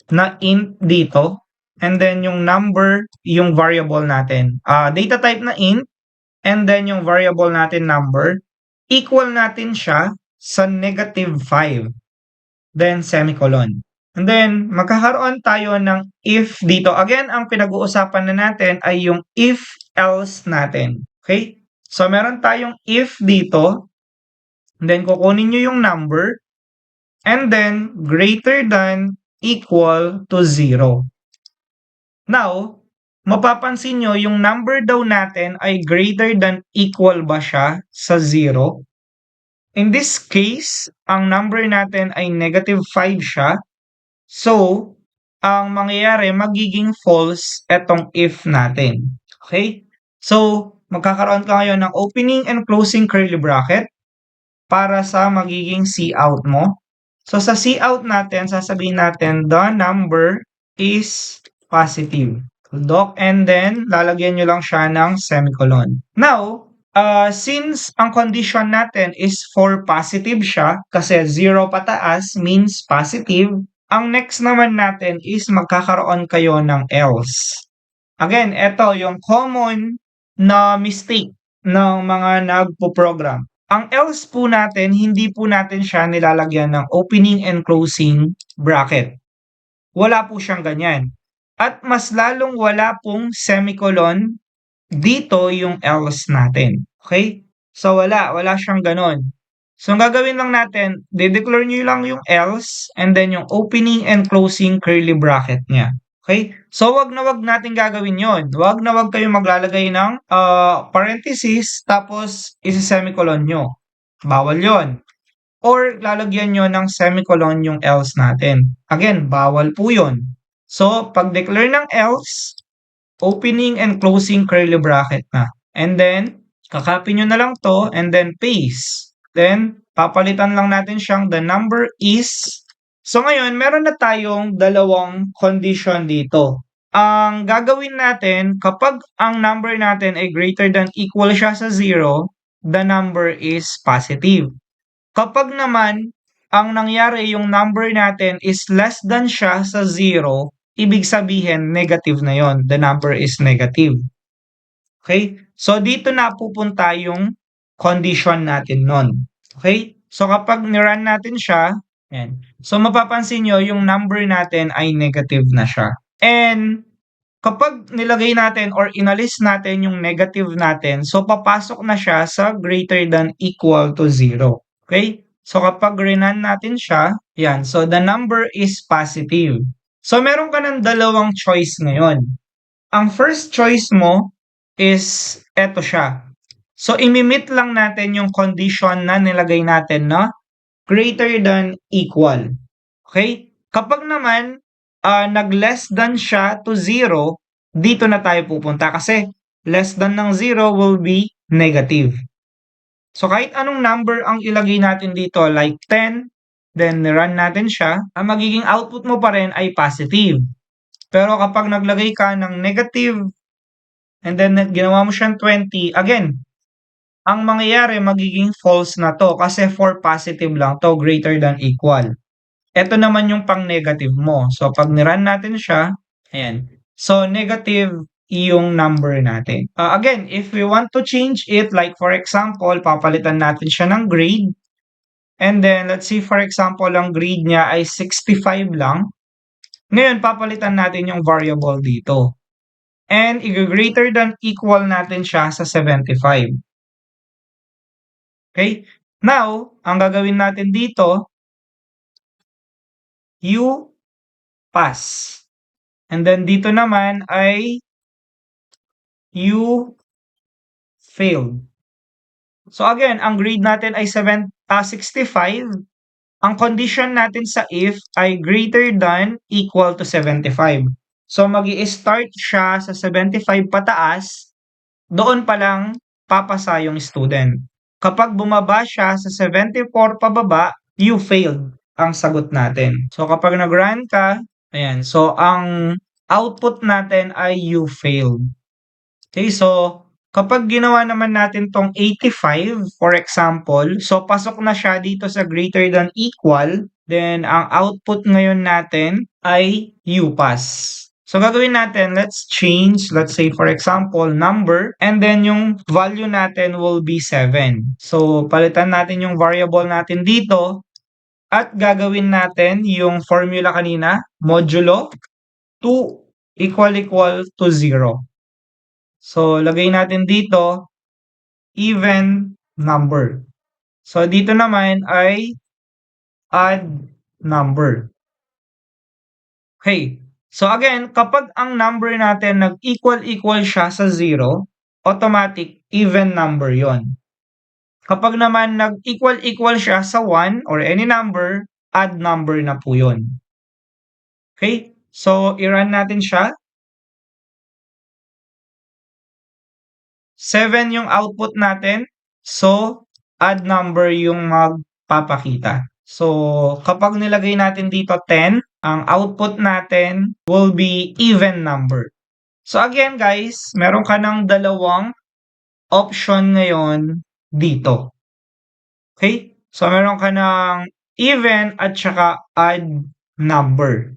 na int dito. And then yung number, yung variable natin. Data type na int, and then yung variable natin number, equal natin siya sa -5. Then semicolon. And then magkakaroon tayo ng if dito. Again, ang pinag-uusapan na natin ay yung if else natin. Okay? So meron tayong if dito, and then kukunin nyo yung number, and then greater than equal to 0. Now, mapapansin nyo yung number daw natin ay greater than equal ba siya sa 0? In this case, ang number natin ay -5 siya. So, ang mangyayari magiging false etong if natin. Okay? So, magkakaroon ka ngayon ng opening and closing curly bracket para sa magiging cout mo. So, sa cout natin, sasabihin natin the number is positive. Doc, and then lalagyan nyo lang siya ng semicolon. Now, since ang condition natin is for positive siya, kasi 0 pataas means positive, ang next naman natin is magkakaroon kayo ng else. Again, ito yung common na mistake ng mga nagpo-program. Ang else po natin, hindi po natin siya nilalagyan ng opening and closing bracket. Wala po siyang ganyan. At mas lalong wala pong semicolon dito yung else natin. Okay? So wala siyang ganon. So ang gagawin lang natin, de-declare nyo lang yung else and then yung opening and closing curly bracket niya. Okay? So wag na wag natin gagawin yon. Wag na wag kayong maglalagay ng parenthesis tapos isi-semicolon nyo. Bawal yon. Or lalagyan nyo ng semicolon yung else natin. Again, bawal po yun. So, pag-declare ng else, opening and closing curly bracket na. And then, kakopy nyo na lang to and then paste. Then, papalitan lang natin siyang the number is. So, ngayon, meron na tayong dalawang condition dito. Ang gagawin natin, kapag ang number natin ay greater than equal siya sa 0, the number is positive. Kapag naman, ang nangyari yung number natin is less than siya sa 0, ibig sabihin negative na yon. The number is negative. Okay? So, dito na pupunta yung condition natin nun. Okay? So, kapag nirun natin siya, yan. So, mapapansin nyo, yung number natin ay negative na siya. And, kapag nilagay natin or inalis natin yung negative natin, so papasok na siya sa greater than equal to 0. Okay? So kapag rinan natin siya, yan. So the number is positive. So meron ka ng dalawang choice ngayon. Ang first choice mo is eto siya. So imimit lang natin yung condition na nilagay natin na greater than equal. Okay? Kapag naman nag-less than siya to 0, dito na tayo pupunta kasi less than ng 0 will be negative. So kahit anong number ang ilagay natin dito, like 10, then run natin siya, ang magiging output mo pa rin ay positive. Pero kapag naglagay ka ng negative, and then ginawa mo siyang 20, again, ang mangyayari magiging false na to kasi for positive lang to, greater than equal. Ito naman yung pang-negative mo. So, pag nirun natin siya, ayan. So, negative yung number natin. Again, if we want to change it, like for example, papalitan natin siya ng grade. And then, let's see for example, ang grade niya ay 65 lang. Ngayon, papalitan natin yung variable dito. And, i-greater than equal natin siya sa 75. Okay? Now, ang gagawin natin dito, you pass. And then dito naman ay you failed. So again, ang grade natin ay 65. Ang condition natin sa if ay greater than equal to 75. So magi-start siya sa 75 pataas, doon pa lang papasa yung student. Kapag bumaba siya sa 74 pababa, you failed ang sagot natin. So kapag nag-run ka, ayan, so ang output natin ay you failed. Okay, so kapag ginawa naman natin tong 85, for example, so pasok na siya dito sa greater than equal, Then, ang output ngayon natin ay UPass. So, gagawin natin, let's change, let's say for example, number, and then yung value natin will be 7. So, palitan natin yung variable natin dito, at gagawin natin yung formula kanina, modulo 2 equal to 0. So, lagay natin dito, even number. So, dito naman ay odd number. Okay. So again, kapag ang number natin nag-equal siya sa 0, automatic even number yon. Kapag naman nag-equal siya sa 1 or any number, odd number na po yon. Okay? So, i-run natin siya. 7 yung output natin. So, odd number yung magpapakita. So, kapag nilagay natin dito 10, ang output natin will be even number. So again guys, meron ka ng dalawang option ngayon dito. Okay? So meron ka ng even at saka odd number.